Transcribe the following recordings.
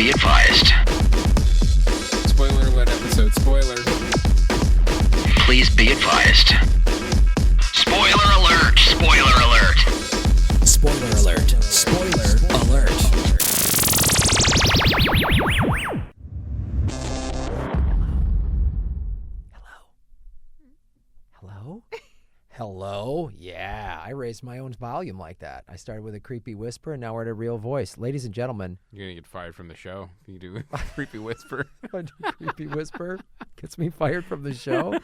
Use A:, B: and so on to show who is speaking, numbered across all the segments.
A: be advised.
B: Spoiler alert episode. Spoiler.
A: Please be advised. Spoiler alert! Spoiler alert!
C: Spoiler alert. Spoiler alert.
D: Hello? Hello? Yeah, I raised my own volume like that. I started with a creepy whisper, and now we're at a real voice. Ladies and gentlemen.
B: You're going to get fired from the show if you do a creepy whisper.
D: Creepy whisper gets me fired from the show.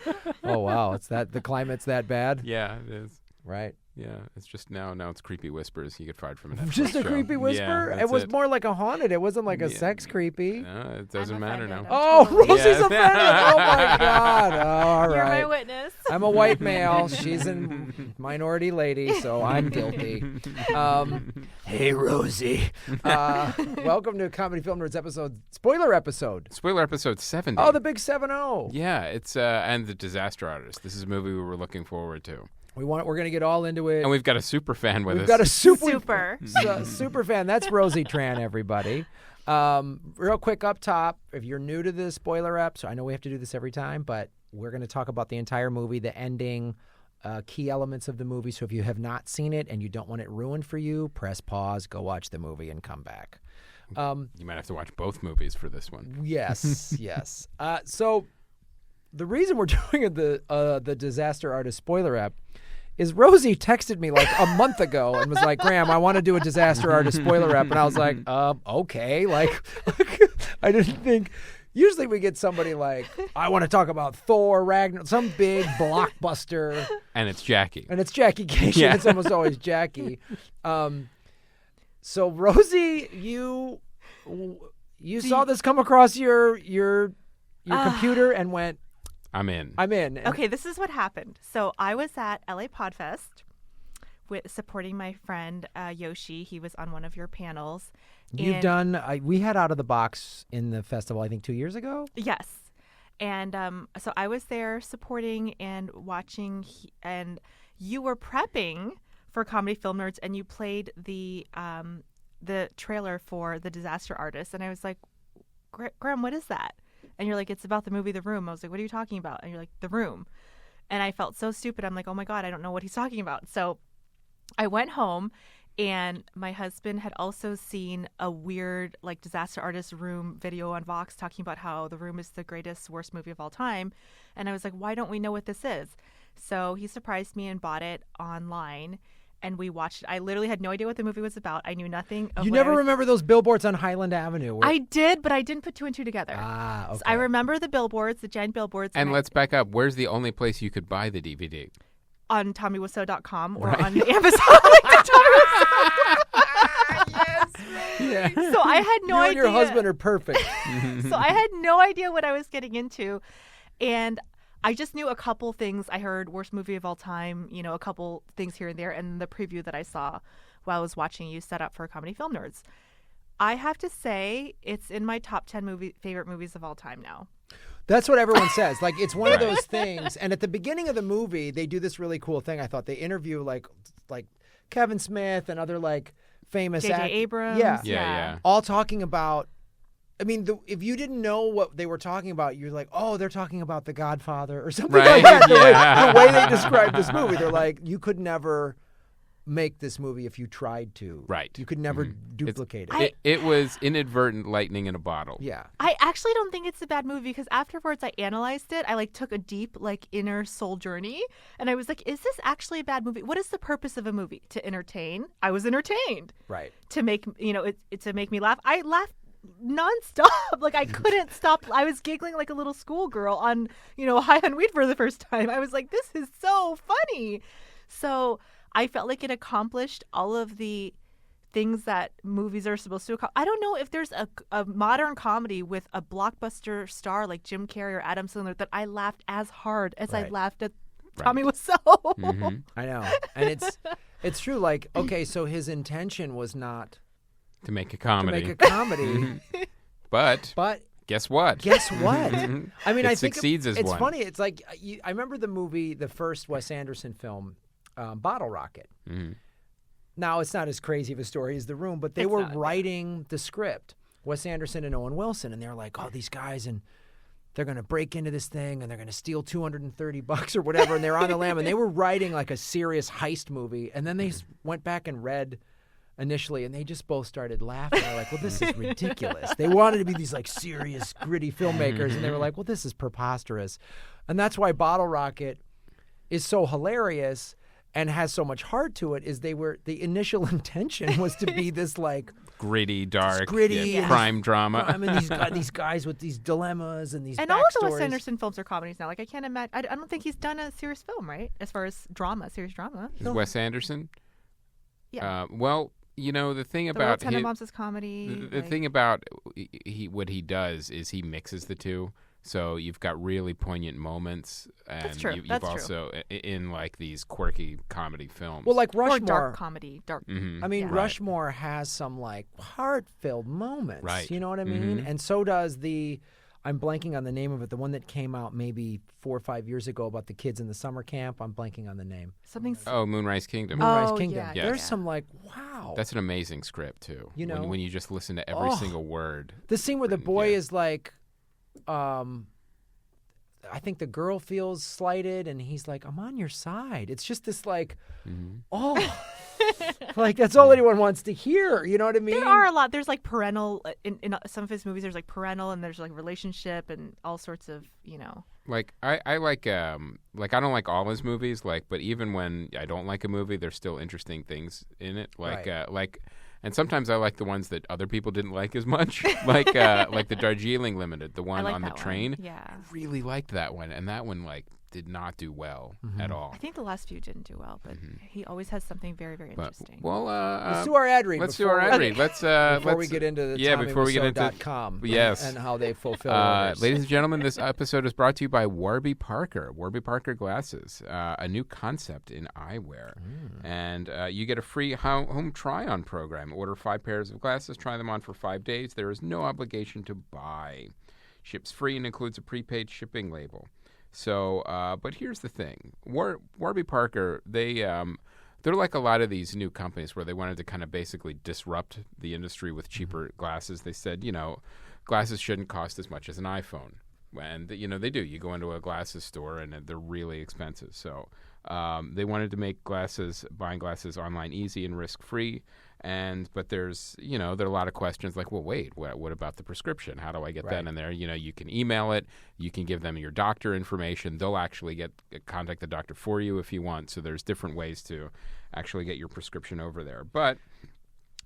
D: Oh, wow. The climate's that bad?
B: Yeah, it is.
D: Right.
B: Yeah, it's just now it's creepy whispers. You get fired from an
D: Just a
B: show.
D: creepy whisper?
B: Yeah,
D: it was
B: it.
D: more like a haunted. It wasn't like a sex creepy.
B: No, it doesn't matter now.
D: Oh,
E: Totally.
D: Rosie's
B: Yeah.
D: offended. Oh, my God. All
E: You're
D: right.
E: my witness.
D: I'm a white male. She's a minority lady, so I'm guilty. Hey, Rosie. Welcome to Comedy Film Nerds spoiler episode.
B: Spoiler episode 70.
D: Oh, the big 7-0.
B: Yeah, it's and The Disaster Artist. This is a movie we were looking forward to.
D: We're going to get all into it.
B: And we've got a super fan with us.
D: We've got a
E: Super.
D: super fan. That's Rosie Tran, everybody. Real quick up top, if you're new to the spoiler ep, so I know we have to do this every time, but we're going to talk about the entire movie, the ending, key elements of the movie. So if you have not seen it and you don't want it ruined for you, press pause, go watch the movie, and come back.
B: You might have to watch both movies for this one.
D: Yes, yes. So the reason we're doing the Disaster Artist spoiler ep is Rosie texted me like a month ago and was like, Graham, I want to do a Disaster Artist spoiler ep. And I was like, okay. Like, I didn't think. Usually we get somebody like, I want to talk about Thor, Ragnarok, some big blockbuster.
B: And it's Jackie.
D: And it's Jackie Cation.
B: Yeah.
D: It's almost always Jackie. So, Rosie, you saw this come across your computer and went,
B: I'm in.
D: I'm in.
E: Okay, this is what happened. So I was at LA Podfest supporting my friend Yoshi. He was on one of your panels.
D: You've done, we had Out of the Box in the festival, I think 2 years ago.
E: Yes. And so I was there supporting and watching, and you were prepping for Comedy Film Nerds, and you played the trailer for The Disaster Artist. And I was like, Graham, what is that? And you're like, it's about the movie The Room. I was like, what are you talking about? And you're like, The Room. And I felt so stupid. I'm like, oh my God, I don't know what he's talking about. So I went home, and my husband had also seen a weird like Disaster Artist Room video on Vox talking about how The Room is the greatest, worst movie of all time. And I was like, why don't we know what this is? So he surprised me and bought it online. And we watched it. I literally had no idea what the movie was about. I knew nothing of
D: You
E: what
D: never remember those billboards on Highland Avenue?
E: I did, but I didn't put two and two together.
D: Ah, okay.
E: So I remember the billboards, the giant billboards.
B: And let's back up. Where's the only place you could buy the DVD?
E: On TommyWiseau.com or
D: Right.
E: on Amazon. Yes.
D: Yeah.
E: So I had no
D: you
E: idea.
D: and your husband are perfect.
E: So I had no idea what I was getting into. And I just knew a couple things. I heard worst movie of all time, a couple things here and there, and the preview that I saw while I was watching you set up for Comedy Film Nerds. I have to say it's in my top 10 favorite movies of all time now.
D: That's what everyone says. Like, it's one of those things. And at the beginning of the movie, they do this really cool thing. I thought they interview like Kevin Smith and other like famous
E: J.J. Abrams.
B: Yeah.
D: all talking about. I mean, if you didn't know what they were talking about, you're like, oh, they're talking about The Godfather or something
B: Right,
D: like that.
B: yeah.
D: The way they describe this movie, they're like, you could never make this movie if you tried to.
B: Right.
D: You could never duplicate
E: I-
D: it.
B: It was inadvertent lightning in a bottle.
D: Yeah.
E: I actually don't think it's a bad movie because afterwards I analyzed it. I took a deep inner soul journey, and I was like, is this actually a bad movie? What is the purpose of a movie? To entertain? I was entertained.
D: Right.
E: To make to make me laugh. I laughed nonstop. I couldn't stop. I was giggling like a little schoolgirl on High on Weed for the first time. I was like, this is so funny. So I felt like it accomplished all of the things that movies are supposed to accomplish. I don't know if there's a modern comedy with a blockbuster star like Jim Carrey or Adam Sandler that I laughed as hard as I
D: Right.
E: laughed at Tommy Wiseau.
B: Mm-hmm.
D: I know. And it's true. Like, okay, so his intention was not
B: To make a
D: to
B: comedy.
D: make a comedy,
B: But
D: but
B: guess what?
D: guess what? I mean,
B: It
D: I think
B: succeeds as
D: it's
B: one.
D: funny. It's like I remember the movie, the first Wes Anderson film, Bottle Rocket.
B: Mhm.
D: Now, it's not as crazy of a story as The Room, but they
E: It's
D: were
E: not, yeah.
D: writing the script. Wes Anderson and Owen Wilson, and they're like, oh, these guys, and they're going to break into this thing, and they're going to steal $230 or whatever, and they're on the lam, and they were writing like a serious heist movie, and then they went back and read initially, and they just both started laughing. They're like, well, this is ridiculous. They wanted to be these like serious, gritty filmmakers, and they were like, well, this is preposterous. And that's why Bottle Rocket is so hilarious and has so much heart to it, is the initial intention was to be this like
B: Gritty, dark,
D: gritty
B: crime drama.
D: I mean, these guys with these dilemmas and these
E: And
D: backstories.
E: all of the Wes Anderson films are comedies now. Like I can't imagine. I don't think he's done a serious film, right? As far as drama, serious drama.
B: Is Wes Anderson?
E: Yeah.
B: Well, you know, the thing
E: The
B: about
E: Little Tenenbaums is comedy.
B: the thing about what he does is he mixes the two. So you've got really poignant moments, and
E: That's true.
B: you've
E: That's true.
B: also in like these quirky comedy films.
D: Well, like
E: or
D: Rushmore.
E: dark comedy. Dark.
B: Mhm.
D: I mean,
E: Yeah.
D: Rushmore has some like heart-filled moments.
B: Right.
D: You know what I mean?
B: Mhm.
D: And so does I'm blanking on the name of it, the one that came out maybe 4 or 5 years ago about the kids in the summer camp. I'm blanking on the name.
E: Something's.
B: Oh, Moonrise Kingdom.
D: Moonrise
E: Oh,
D: Kingdom.
E: yeah,
D: There's
E: yeah.
D: some like, wow.
B: That's an amazing script too.
D: You know?
B: when you just listen to every
D: Oh.
B: single word.
D: The scene where the
B: written,
D: boy
B: yeah.
D: is like, I think the girl feels slighted, and he's like, I'm on your side. It's just this like, oh, like that's all anyone wants to hear. You know what I mean?
E: There are a lot. There's like parental in some of his movies. There's like parental, and there's like relationship, and all sorts of
B: Like I like I don't like all his movies, but even when I don't like a movie, there's still interesting things in it. And sometimes I like the ones that other people didn't like as much, like the Darjeeling Limited, the one
E: I like
B: on the
E: that one.
B: train.
E: Yeah.
B: I really liked that one, and that one did not do well at all.
E: I think the last few didn't do well, but he always has something very, very
B: But,
E: interesting.
B: well,
D: Let's do our ad read.
B: let's do our ad read.
D: Before we get into the
B: before we get into
D: com
B: yes.
D: and how they fulfill orders.
B: ladies and gentlemen, this episode is brought to you by Warby Parker. Warby Parker glasses, a new concept in eyewear, and you get a free home try-on program. Order 5 pairs of glasses, try them on for 5 days. There is no obligation to buy. Ships free and includes a prepaid shipping label. So, but here's the thing: Warby Parker, they're like a lot of these new companies where they wanted to kind of basically disrupt the industry with cheaper glasses. They said, glasses shouldn't cost as much as an iPhone, and they do. You go into a glasses store and they're really expensive. So, they wanted to make buying glasses online easy and risk-free. But there's, there are a lot of questions like, well, wait, what about the prescription? How do I get that in there? You can email it. You can give them your doctor information. They'll actually contact the doctor for you if you want. So there's different ways to actually get your prescription over there. But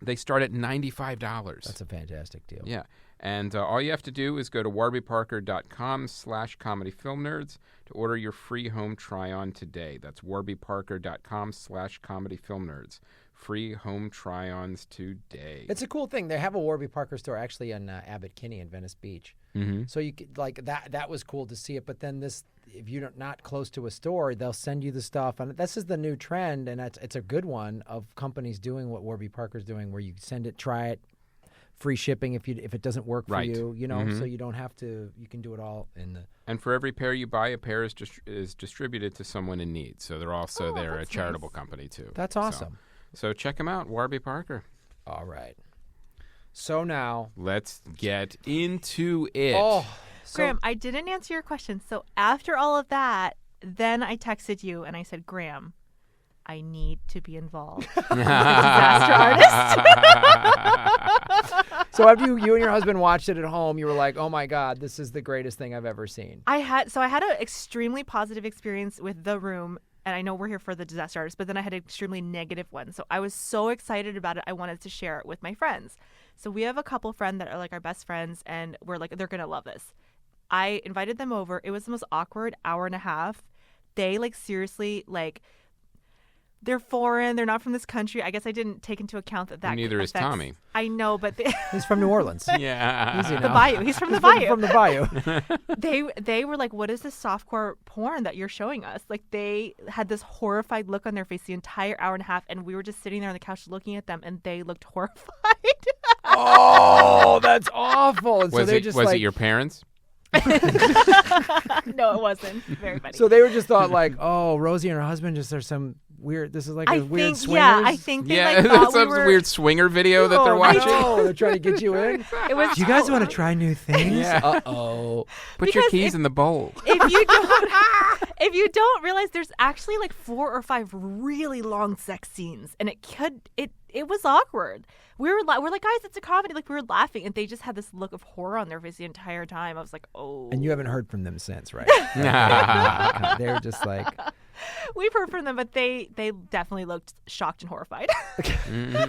B: they start at $95.
D: That's a fantastic deal.
B: Yeah. And all you have to do is go to warbyparker.com/comedyfilmnerds to order your free home try-on today. That's warbyparker.com/comedyfilmnerds. Free home try-ons today.
D: It's a cool thing. They have a Warby Parker store actually in Abbot Kinney in Venice Beach.
B: Mm-hmm.
D: So you could like that was cool to see it. But then if you're not close to a store, they'll send you the stuff. And this is the new trend, and it's a good one of companies doing what Warby Parker's doing, where you send it, try it, free shipping if it doesn't work for you. So you don't have to. You can do it all in the.
B: And for every pair you buy, a pair is distributed to someone in need. So they're a
E: that's
B: charitable
E: nice.
B: company too.
D: That's awesome.
B: So check them out, Warby Parker.
D: All right. So now.
B: Let's get into it.
D: Oh, so
E: Graham, I didn't answer your question. So after all of that, then I texted you and I said, Graham, I need to be involved. Disaster artist.
D: So after you and your husband watched it at home, you were like, "Oh my God, this is the greatest thing I've ever seen."
E: I had an extremely positive experience with The Room, and I know we're here for the disaster artist, but then I had an extremely negative one. So I was so excited about it, I wanted to share it with my friends. So we have a couple friends that are like our best friends, and we're like, they're gonna love this. I invited them over. It was the most awkward hour and a half. They seriously they're foreign. They're not from this country. I guess I didn't take into account that.
B: Neither is
E: affects-
B: Tommy.
E: I know, but
D: He's from New Orleans.
B: Yeah.
D: Easy
E: the
D: now.
E: Bayou. He's from the Bayou.
D: From the Bayou.
E: They were like, "What is this softcore porn that you're showing us?" They had this horrified look on their face the entire hour and a half, and we were just sitting there on the couch looking at them, and they looked horrified.
D: Oh, that's awful. And so
B: Was
D: they
B: it
D: just
B: it your parents?
E: No, it wasn't. Very funny.
D: So they were just thought like, oh, Rosie and her husband just are some weird. This is like
E: I
D: a weird
E: think,
D: swingers.
E: yeah, I think they
B: Yeah,
E: like thought
B: it's
E: we
B: some
E: were.
B: weird swinger video that they're
D: Oh,
B: watching.
D: no, they're trying to get you in.
E: It was.
D: You guys want to try new things?
B: Yeah.
D: Uh-oh.
B: Put your
E: Because
B: keys in the bowl.
E: If you don't realize, there's actually like 4 or 5 really long sex scenes, and it was awkward. We're like, guys, it's a comedy. Like, we were laughing, and they just had this look of horror on their face the entire time. I was like, oh.
D: And you haven't heard from them since, right? They're just like...
E: We've heard from them, but they definitely looked shocked and horrified.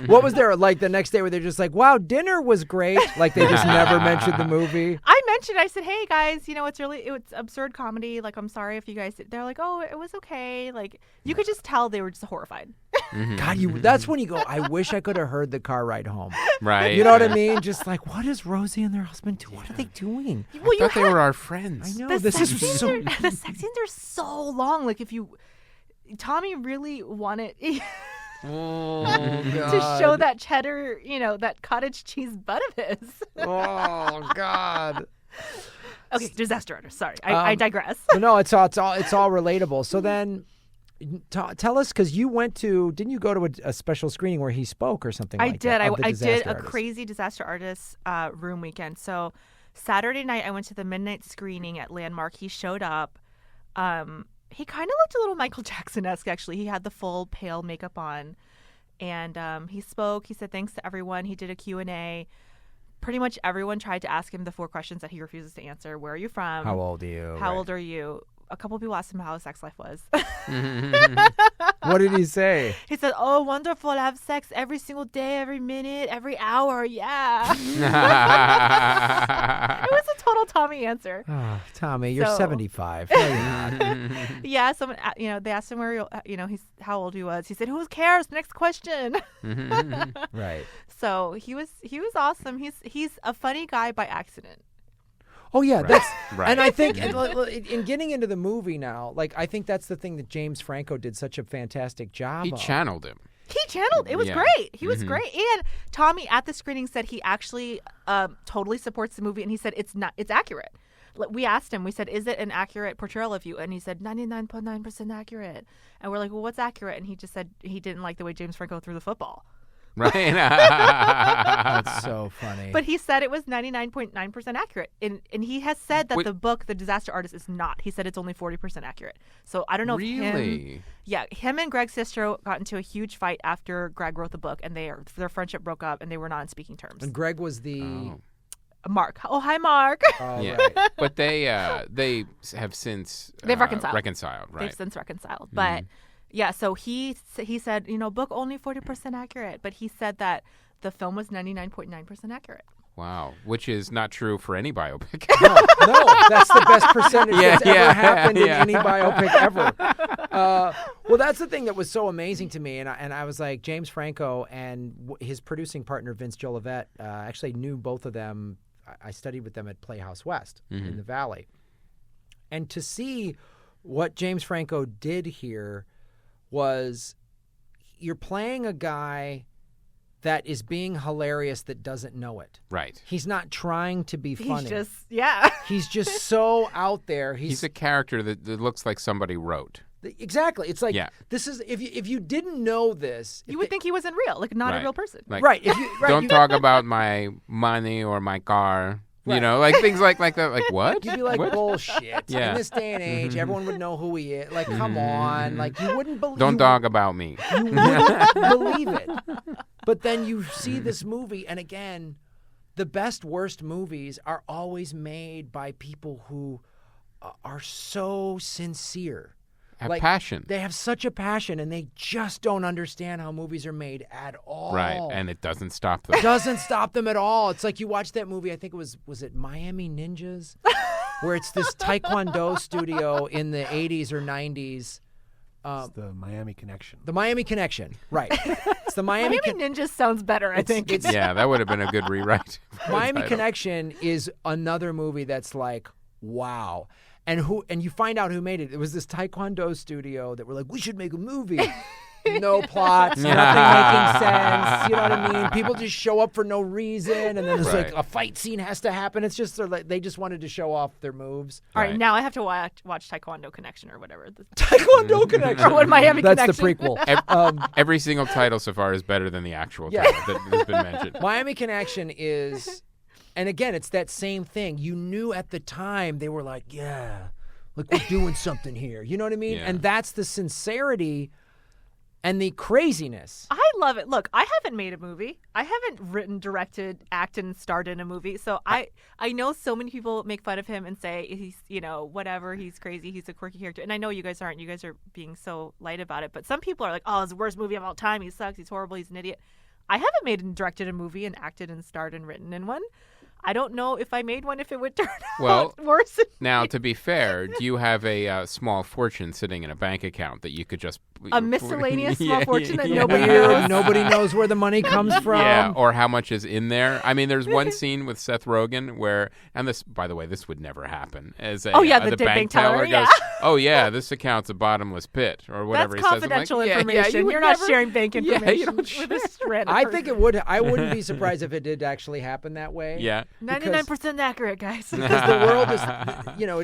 D: What was there like the next day where they're just like, wow, dinner was great? Like they just never mentioned the movie?
E: I said, hey guys, it's absurd comedy. Like, I'm sorry if you guys, they're like, oh, it was okay. Like, you could just tell they were just horrified.
D: God, that's when you go, I wish I could have heard the car ride home.
B: Right.
D: You know what I mean? Just like, what is Rosie and their husband doing? What are they doing?
E: Well,
B: I thought they were our friends.
D: I know. This is so...
E: the sex scenes are so long. Like, Tommy really wanted to show that cheddar, that cottage cheese butt of his.
D: Oh, God.
E: Okay, disaster artist. Sorry, I digress.
D: But no, it's all relatable. So then, tell us, because didn't you go to a special screening where he spoke or something
E: I
D: like
E: did.
D: that?
E: I did a
D: artist?
E: crazy disaster artist room weekend. So Saturday night, I went to the midnight screening at Landmark. He showed up. He kind of looked a little Michael Jackson-esque, actually. He had the full pale makeup on. And he spoke. He said thanks to everyone. He did a Q&A. Pretty much everyone tried to ask him the 4 questions that he refuses to answer. Where are you from?
D: How old are you?
E: How old are you? A couple people asked him how his sex life was.
D: What did he say?
E: He said, oh, wonderful. I have sex every single day, every minute, every hour. Yeah. It was a total Tommy answer.
D: Oh, Tommy, you're
E: So-
D: 75. No, you're not.
E: Yeah, someone, they asked him where, he's how old he was. He said, "Who cares? Next question."
D: Right.
E: So he was awesome. He's a funny guy by accident.
D: Oh yeah,
B: Right.
D: that's
B: Right.
D: and I think in getting into the movie now, like I think that's the thing that James Franco did such a fantastic job
B: He
D: of.
B: channeled him.
E: He channeled. It was
B: Yeah.
E: great. He was great. And Tommy at the screening said he actually totally supports the movie, and he said it's accurate. We asked him. We said, "Is it an accurate portrayal of you?" And he said, 99.9% accurate. And we're like, "Well, what's accurate?" And he just said he didn't like the way James Franco threw the football.
B: Right.
D: That's so funny.
E: But he said it was 99.9% accurate. And he has said that
B: Wait.
E: the book, The Disaster Artist, is not. He said it's only 40% accurate. So I don't know if
B: Really?
E: him and Greg Sestero got into a huge fight after Greg wrote the book, and their friendship broke up, and they were not on speaking terms.
D: and Greg was the
B: Oh.
E: Mark. Oh, hi, Mark.
B: Yeah.
D: right.
B: But they have since
E: They've reconciled.
B: Reconciled, right?
E: They've since reconciled. But yeah, so he said, book only 40% accurate, but he said that the film was 99.9% accurate.
B: Wow. Which is not true for any biopic.
D: No, that's the best percentage
B: Yeah,
D: that's ever
B: yeah,
D: happened in
B: yeah.
D: any biopic ever. Well, that's the thing that was so amazing to me, and I was like, James Franco and his producing partner Vince Jolivet, actually knew both of them. I studied with them at Playhouse West in the Valley, and to see what James Franco did here was, you're playing a guy that is being hilarious that doesn't know it.
B: Right.
D: He's not trying to be funny.
E: He's
D: He's just so out there.
B: He's a character that looks like somebody wrote.
D: Exactly. It's like,
B: Yeah.
D: this is, if you didn't know this,
E: you would think he wasn't real, like not a
B: Right.
E: real person.
B: Like,
D: right. If you, right,
B: don't
D: you,
B: talk about my money or my car.
D: Right.
B: You know, like things like that. Like what?
D: You'd be like,
B: What?
D: bullshit.
B: Yeah.
D: In this day and age, everyone would know who he is. Like, come on. Like, you wouldn't believe.
B: Don't talk about me.
D: You wouldn't believe it. But then you see this movie, and again, the best, worst movies are always made by people who are so sincere.
B: Have
D: Like,
B: passion.
D: They have such a passion, and they just don't understand how movies are made at all.
B: Right. And it doesn't stop them.
D: Doesn't stop them at all. It's like you watch that movie, I think it was it Miami Ninjas? Where it's this Taekwondo studio in the 80s or 90s.
F: It's the Miami Connection.
D: The Miami Connection. Right. It's the Miami
E: Ninja sounds better, I think.
B: Yeah, that would have been a good rewrite. for the
D: Miami
B: title.
D: Connection is another movie that's like, wow. And you find out who made it. It was this Taekwondo studio that were like, we should make a movie. no plots, nothing making sense. You know what I mean? People just show up for no reason, and then there's like
B: Right.
D: a fight scene has to happen. It's just like they just wanted to show off their moves.
E: All right,
B: Right.
E: now I have to watch Taekwondo Connection or whatever.
D: Taekwondo Connection.
E: Or what, Miami
D: That's
E: Connection?
D: the prequel.
B: Every single title so far is better than the actual
D: Yeah.
B: title that has been mentioned.
D: Miami Connection is, and again, it's that same thing. You knew at the time they were like, yeah, look, we're doing something here. You know what I mean?
B: Yeah.
D: And that's the sincerity and the craziness.
E: I love it. Look, I haven't made a movie. I haven't written, directed, acted, and starred in a movie. So I know so many people make fun of him and say he's, whatever, he's crazy, he's a quirky character. And I know you guys aren't. You guys are being so light about it. But some people are like, oh, it's the worst movie of all time. He sucks. He's horrible. He's an idiot. I haven't made and directed a movie and acted and starred and written in one. I don't know if I made one, if it would turn
B: Well,
E: out worse.
B: Now, to be fair, do you have a small fortune sitting in a bank account that you could just
E: A miscellaneous small
B: Yeah,
E: fortune that
B: yeah.
E: nobody
D: Weird.
E: knows.
D: Nobody knows where the money comes from.
B: Yeah, or how much is in there. I mean, there's one scene with Seth Rogen where, and this, by the way, this would never happen. As a,
E: Oh, yeah,
B: the
E: the
B: bank
E: bank teller,
B: teller
E: yeah.
B: goes, "Oh yeah, this account's a bottomless pit," or whatever
E: That's
B: he says. I'm like,
E: confidential
B: "Yeah, yeah,
E: information.
B: you would
E: You're not
B: never-
E: sharing bank
B: Yeah,
E: information
B: you don't
E: with a strand.
D: I think it would. I wouldn't be surprised if it did actually happen that way.
B: Yeah.
E: 99% accurate, guys.
D: Because the world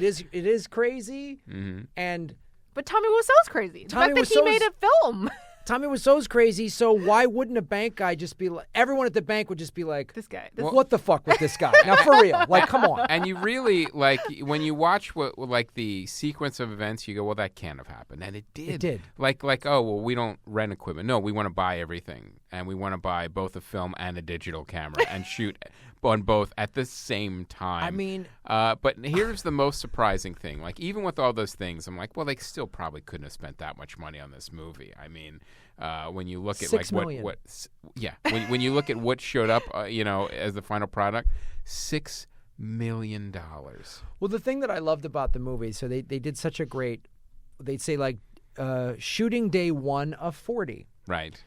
D: is, it is crazy,
B: Mhm.
D: and
E: But Tommy Wiseau's crazy. The
D: Tommy
E: fact that he
D: Wiseau's-
E: made a film.
D: Tommy Wiseau's crazy. So why wouldn't a bank guy just be like? Everyone at the bank would just be like,
E: This guy.
D: "What the fuck with this guy?" Now, for real, like, come on.
B: And you really like when you watch like the sequence of events, you go, "Well, that can't have happened," and it did.
D: It did.
B: Like, oh, well, we don't rent equipment. No, we want to buy everything, and we want to buy both a film and a digital camera and shoot on both at the same time.
D: I mean,
B: but here's the most surprising thing. Like, even with all those things, I'm like, well, they still probably couldn't have spent that much money on this movie. I mean, when you look at
D: $6
B: like
D: million.
B: when you look at what showed up, as the final product, $6 million.
D: well, the thing that I loved about the movie, so they did such a great. They'd say like shooting day 1 of 40.
B: Right.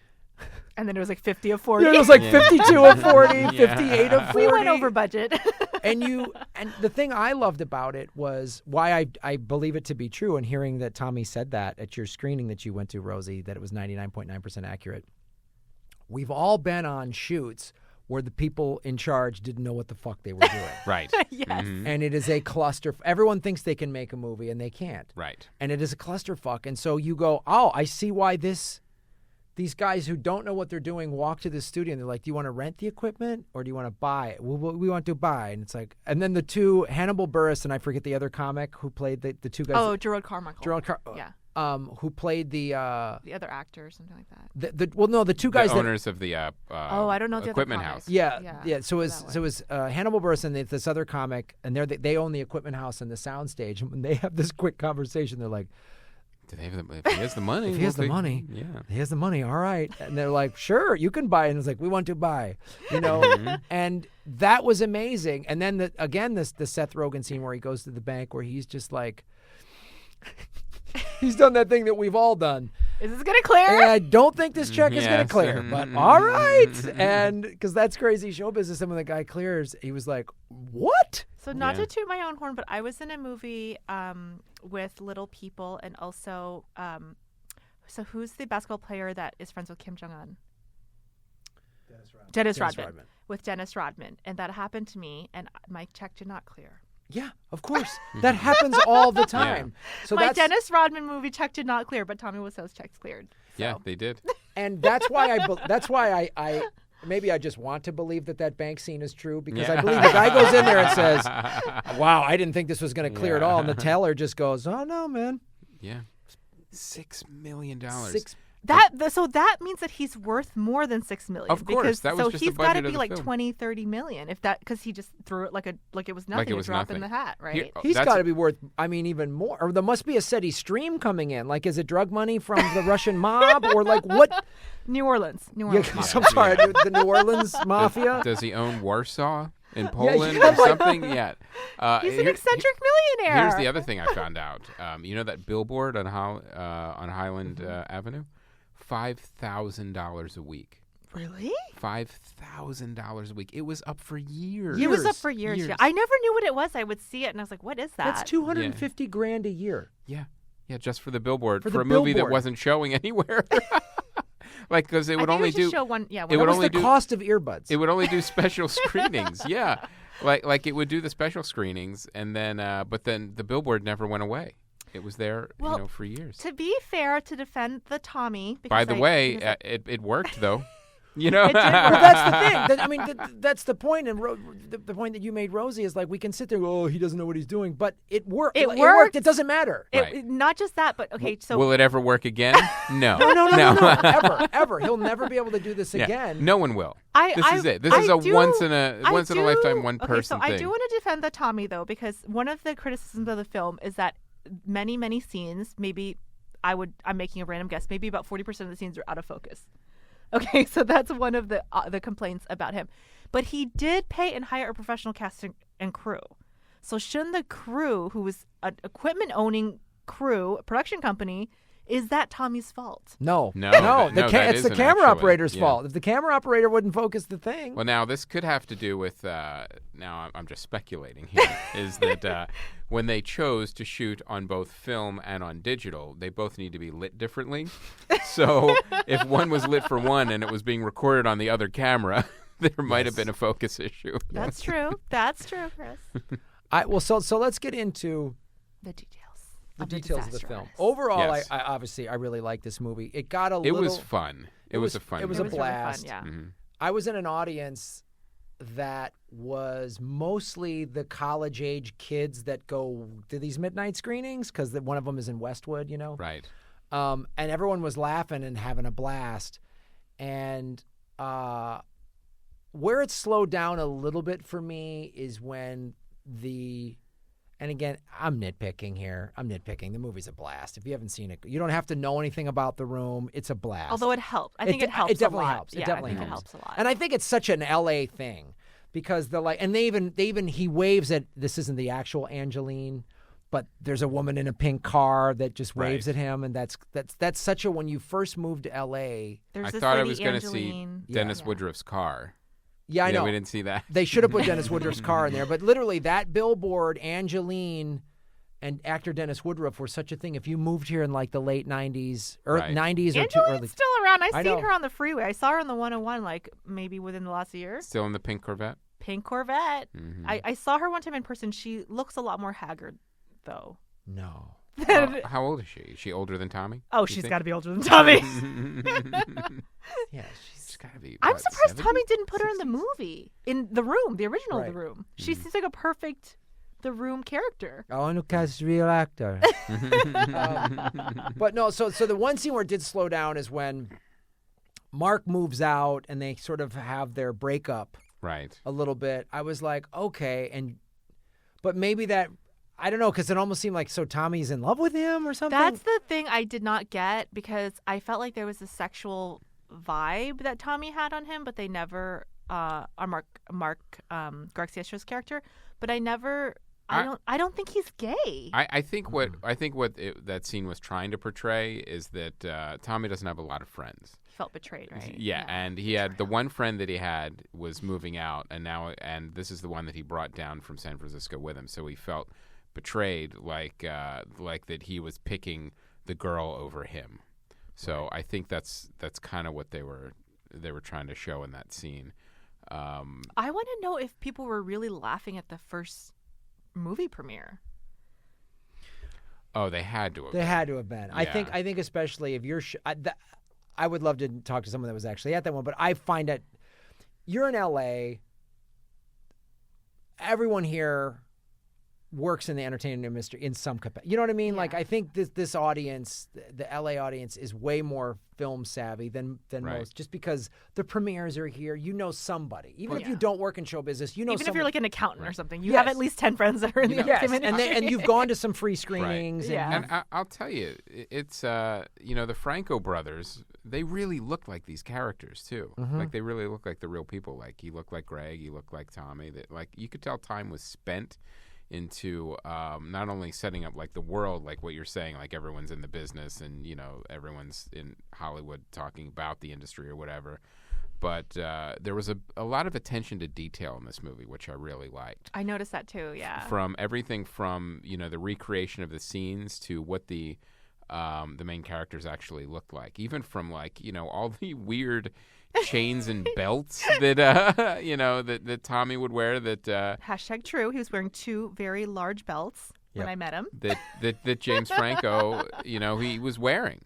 E: And then it was like 50 of 40.
D: Yeah, it was like
B: Yeah.
D: 52 of 40,
B: Yeah.
D: 58 of 40.
E: we went over budget.
D: and the thing I loved about it was why I believe it to be true, and hearing that Tommy said that at your screening that you went to, Rosie, that it was 99.9% accurate. We've all been on shoots where the people in charge didn't know what the fuck they were doing.
B: Right.
E: Yes.
B: Mhm.
D: And it is a cluster. Everyone thinks they can make a movie and they can't.
B: Right.
D: And it is a clusterfuck. And so you go, oh, I see why these guys who don't know what they're doing walk to the studio and they're like, do you want to rent the equipment or do you want to buy it? Well, we want to buy. And it's like, and then the two, Hannibal Buress and I forget the other comic who played the two guys.
E: Oh, Gerard Carmichael. Yeah.
D: Who played the
E: The other actor or something like that.
D: the two guys
B: The
D: that
B: owners of the
E: I don't know the other
B: equipment
E: comics.
B: house.
D: Yeah. So it
E: that
D: was Hannibal Buress and this other comic, and they own the equipment house and the soundstage. And when they have this quick conversation, they're like,
B: Do they have if he has the money?
D: if he has the money,
B: Yeah.
D: he has the money. All right. And they're like, sure, you can buy it. And it's like, we want to buy, and that was amazing. And then the Seth Rogen scene where he goes to the bank where he's just like, he's done that thing that we've all done.
E: Is this going to clear?
D: And I don't think this check is going
B: Yes.
D: to clear, but all right. And because that's crazy show business. And when the guy clears, he was like, what?
E: So not
B: Yeah.
E: to toot my own horn, but I was in a movie with Little People and also, so who's the basketball player that is friends with Kim Jong-un? Dennis Rodman. With Dennis Rodman. And that happened to me, and my check did not clear.
D: Yeah, of course. That happens all the time. So
E: My
D: that's
E: Dennis Rodman movie check did not clear, but Tommy Wiseau's check's cleared.
B: Yeah,
E: So.
B: they did.
D: and that's why I maybe I just want to believe that bank scene is true because I
B: Yeah.
D: believe the guy goes in there and says, "Wow, I didn't think this was going to clear at
B: Yeah.
D: all," and the teller just goes, "Oh no, man,
B: Yeah. $6 million.
E: So that means that he's worth more than $6 million.
B: Of course,
E: because,
B: that was
E: so
B: just the
E: he's got to
B: budget of
E: be
B: the
E: like
B: film.
E: 20-30 million because he just threw it like it was nothing
B: it
E: to
B: was
E: drop in
B: nothing.
E: the hat, right?
B: Here-
D: he's
B: That's-
D: got to be worth. I mean, even more. Or there must be a steady stream coming in. Like, is it drug money from the Russian mob or like what?"
E: New Orleans.
D: Yeah,
E: Mafia.
D: I'm sorry, the New Orleans mafia.
B: Does he own Warsaw in Poland
D: yeah,
B: or something? Yeah.
E: He's an eccentric millionaire.
B: Here's the other thing I found out. You know that billboard on Highland Avenue? $5,000 a week.
E: Really?
B: $5,000 a week. It was up for years.
E: It was up for years. Yeah. I never knew what it was. I would see it and I was like, what is that?
D: That's $250 grand a year.
B: Yeah, just for the billboard
D: For
B: for
D: the
B: a movie that
D: billboard.
B: wasn't showing anywhere. like because it
E: I
B: would
E: think
B: only
E: we should
B: do.
E: show one. Yeah,
B: it
E: one
B: would
D: What's
B: only
D: the
B: do-
D: cost of earbuds?
B: It would only do special screenings. Yeah, like it would do the special screenings, and then but then the billboard never went away. It was there,
E: Well,
B: for years.
E: To be fair, to defend the Tommy.
B: By
E: because
B: the way,
E: because
B: it worked though. You know,
E: It did work.
D: Well, that's the thing. I mean, that's the point. And the point that you made, Rosie, is like we can sit there and go, oh, he doesn't know what he's doing. But it worked.
E: It
D: It
E: worked.
D: It doesn't matter.
B: Right.
E: Not just that, but okay. So
B: will it ever work again? No.
D: No. Ever. He'll never be able to do this
B: Yeah.
D: again.
B: No one will. This is it. This
E: I
B: is a
E: do-
B: once in a
E: I
B: lifetime
E: do-
B: one
E: okay,
B: person
E: so
B: thing.
E: I do want to defend the Tommy though, because one of the criticisms of the film is that many scenes, maybe I'm making a random guess, maybe about 40% of the scenes are out of focus. Okay, so that's one of the complaints about him. But he did pay and hire a professional cast and crew. So shouldn't the crew, who was an equipment-owning crew, a production company, is that Tommy's fault?
B: No,
D: It's
B: that
D: the
B: isn't
D: camera
B: actually.
D: operator's
B: Yeah.
D: fault. If the camera operator wouldn't focus the thing.
B: Well, now this could have to do with. Now I'm just speculating here. Is that when they chose to shoot on both film and on digital, they both need to be lit differently. So if one was lit for one and it was being recorded on the other camera, there might have been a focus issue.
E: That's true. That's true, Chris.
D: So let's get into
E: The details.
D: the
E: of
D: details of the
E: disaster
D: film.
E: artist.
D: Overall,
B: Yes.
D: I obviously I really like this movie. It got a
B: It
D: little.
B: was fun. It was a fun.
D: It was
E: It
D: a
E: was really fun,
D: blast.
E: yeah.
B: Mhm.
D: I was in an audience that was mostly the college age kids that go to these midnight screenings because one of them is in Westwood,
B: Right.
D: And everyone was laughing and having a blast. And where it slowed down a little bit for me is when and again, I'm nitpicking here. The movie's a blast. If you haven't seen it, you don't have to know anything about The Room. It's a blast.
E: Although it helped. I think it helps
D: It definitely
E: a lot.
D: helps.
E: Yeah,
D: It definitely
E: I think
D: helps.
E: it helps a lot.
D: And I think it's such an LA thing because and they even he waves at, this isn't the actual Angeline, but there's a woman in a pink car that just waves
B: Right.
D: at him, and that's such a, when you first moved to LA.
E: There's
B: I
E: this
B: thought I
E: lady,
B: was going to see
E: Angeline.
B: Dennis
E: Yeah.
B: Woodruff's car.
D: Yeah, I know.
B: We didn't see that.
D: They should have put Dennis Woodruff's car in there, but literally that billboard, Angeline and actor Dennis Woodruff were such a thing. If you moved here in like the late 90s or
B: Right.
D: 90s or
E: Angeline's
D: early.
E: still around.
D: I
E: I've
D: know.
E: seen her on the freeway. I saw her on the 101 like maybe within the last year.
B: Still in the pink Corvette.
E: Pink Corvette.
B: Mhm.
E: I saw her one time in person. She looks a lot more haggard, though.
D: No.
B: How old is she? Is she older than Tommy?
E: Oh,
B: you
E: she's
B: think?
E: got to be older than Tommy.
D: Yeah,
B: She's got to be.
E: I'm
B: what,
E: surprised
B: 70?
E: Tommy didn't put her in the movie, in The Room, the original
D: Right.
E: The Room. She seems like a perfect The Room character.
D: I want to cast a real actor. But no, so the one scene where it did slow down is when Mark moves out and they sort of have their breakup
B: Right.
D: a little bit. I was like, okay, but maybe that, I don't know, because it almost seemed like, so Tommy's in love with him or something?
E: That's the thing I did not get, because I felt like there was a sexual vibe that Tommy had on him, but they never, on Mark Garcia's character, but I don't think he's gay.
B: I think what that scene was trying to portray is that Tommy doesn't have a lot of friends.
E: He felt betrayed, right?
B: Yeah, and he had the one friend that he had was moving out, and this is the one that he brought down from San Francisco with him. So he felt betrayed, like that he was picking the girl over him. So I think that's kind of what they were trying to show in that scene.
E: I want to know if people were really laughing at the first movie premiere.
B: Oh, they had to have.
D: They had to have been. I
B: Yeah.
D: think especially if you're, I would love to talk to someone that was actually at that one, but I find that you're in LA. Everyone here works in the entertainment industry in some capacity. You know what I mean?
E: Yeah.
D: Like, I think this audience, the LA audience, is way more film savvy than
B: Right.
D: most, just because the premieres are here. You know somebody, even if
E: Yeah.
D: you don't work in show business. You know,
E: Even if you're like an accountant or something, you
D: Yes.
E: have at least 10 friends that are in the
D: yes,
E: entertainment
D: and
E: industry.
D: you've gone to some free screenings.
E: Yeah.
D: And
B: And I'll tell you, it's the Franco brothers. They really look like these characters too.
D: Mm-hmm.
B: Like they really look like the real people. Like he looked like Greg. He looked like Tommy. That like you could tell time was spent into not only setting up like the world, like what you're saying, like everyone's in the business and everyone's in Hollywood talking about the industry or whatever. But there was a lot of attention to detail in this movie, which I really liked.
E: I noticed that too, yeah.
B: From everything from the recreation of the scenes to what the the main characters actually look like, even from like all the weird chains and belts that that Tommy would wear. That
E: Hashtag true. He was wearing 2 very large belts when I met him.
B: That James Franco he was wearing.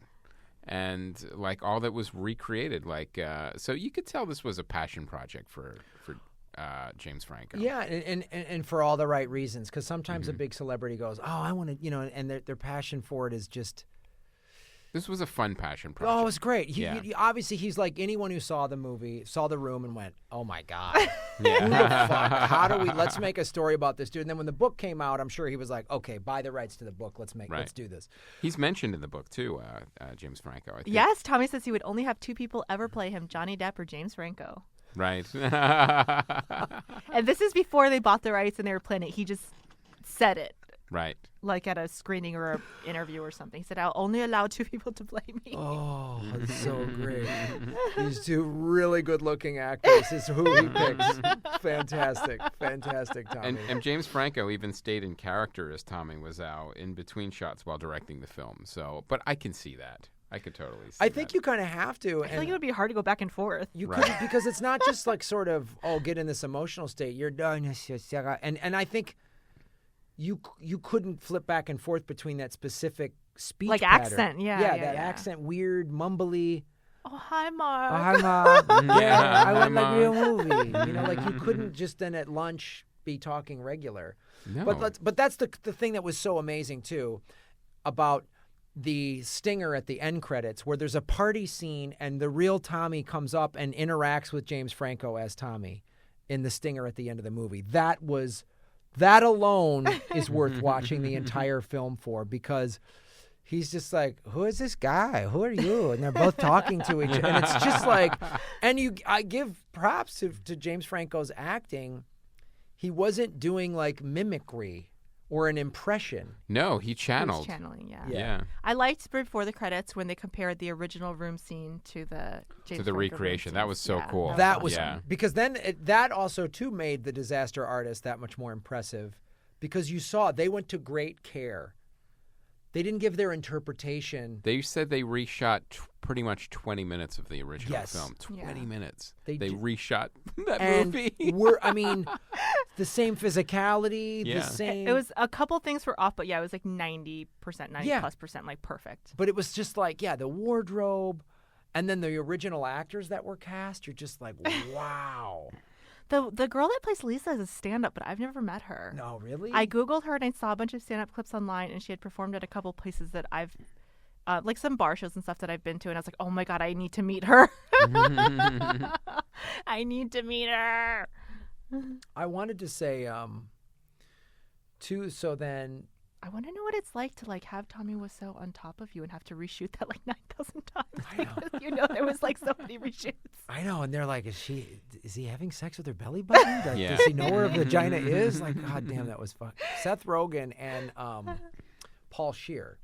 B: And like all that was recreated, like so you could tell this was a passion project for James Franco.
D: Yeah, and for all the right reasons. Because sometimes a big celebrity goes, "Oh, I want to," and their passion for it is just.
B: This was a fun passion project.
D: Oh, it was great.
B: Yeah.
D: Obviously, he's like anyone who saw the movie, saw The Room, and went, "Oh my god,
B: Yeah.
D: who the fuck? How do we? Let's make a story about this dude." And then when the book came out, I'm sure he was like, "Okay, buy the rights to the book. Let's do this."
B: He's mentioned in the book too, James Franco. I think.
E: Yes, Tommy says he would only have 2 people ever play him, Johnny Depp or James Franco.
B: Right.
E: And this is before they bought the rights and they were planning it. He just said it.
B: Right.
E: Like at a screening or an interview or something. He said, I'll only allow 2 people to play me.
D: Oh, that's so great. These 2 really good-looking actors is who he picks. Fantastic, Tommy.
B: And James Franco even stayed in character as Tommy Wiseau in between shots while directing the film. So, but I can see that. I could totally see
D: I think
B: that.
D: you kind of have to.
E: I feel like it would be hard to go back and forth.
D: You
B: Right.
D: could, because it's not just like sort of, get in this emotional state. You're done. And I think you couldn't flip back and forth between that specific speech
E: Like
D: pattern.
E: accent, yeah,
D: that accent, weird, mumbly.
E: Oh, hi, Mark.
D: Oh, hi, Mom.
B: Yeah,
D: I
B: hi,
D: went like
B: Mom.
D: real movie. Like you couldn't just then at lunch be talking regular.
B: No.
D: But that's the thing that was so amazing too about the stinger at the end credits where there's a party scene and the real Tommy comes up and interacts with James Franco as Tommy in the stinger at the end of the movie. That alone is worth watching the entire film for, because he's just like, who is this guy? Who are you? And they're both talking to each other. And it's just like, I give props to James Franco's acting. He wasn't doing like mimicry or an impression.
B: No, he
E: He was
B: channeled.
E: channeling, yeah.
B: Yeah.
E: I liked before the credits when they compared the original room scene to the James
B: To the
E: Franco
B: recreation.
E: room
B: That
E: scenes.
B: was so
E: Yeah,
B: cool.
D: That was
B: Yeah.
D: because then that also too made the Disaster Artist that much more impressive, because you saw they went to great care. They didn't give their interpretation.
B: They said they reshot pretty much 20 minutes of the original
D: Yes.
B: film. 20
E: Yeah.
B: minutes.
D: They
B: They
D: did-
B: reshot that
D: And
B: movie.
D: the same physicality,
B: Yeah.
D: the same.
E: It was a couple things were off, but yeah, it was like 90%, 90+%, like perfect.
D: But it was just like, the wardrobe, and then the original actors that were cast. You're just like, wow.
E: The girl that plays Lisa is a stand-up, but I've never met her.
D: No, really?
E: I Googled her and I saw a bunch of stand-up clips online, and she had performed at a couple places that I've, like some bar shows and stuff that I've been to, and I was like, oh my God, I need to meet her. I need to meet her.
D: I wanted to say, too, so then.
E: I want to know what it's like to like have Tommy Wiseau on top of you and have to reshoot that like 9,000 times.
D: I know.
E: Because there was like so many reshoots.
D: I know, and they're like, is he having sex with her belly button? Like,
B: Yeah.
D: Does he know where her vagina is? Like, God damn, that was fun. Seth Rogen and Paul Scheer,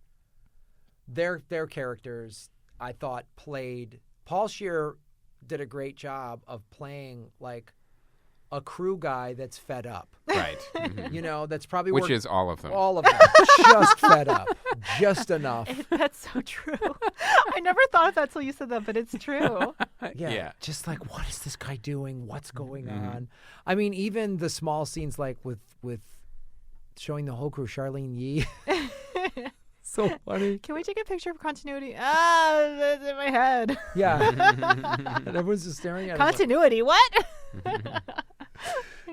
D: their characters, I thought played. Paul Scheer did a great job of playing like a crew guy that's fed up.
B: Right. Mhm.
D: That's probably
B: Which
D: worked-
B: is all of them.
D: all of them, just fed up, just enough.
E: That's so true. I never thought of that till you said that, but it's true.
B: Yeah.
D: Just like, what is this guy doing? What's going
B: Mm-hmm.
D: on? I mean, even the small scenes like with showing the whole crew, Charlene Yee. So funny.
E: Can we take a picture of continuity? That's in my head.
D: Yeah. And everyone's just staring at us.
E: Continuity? What?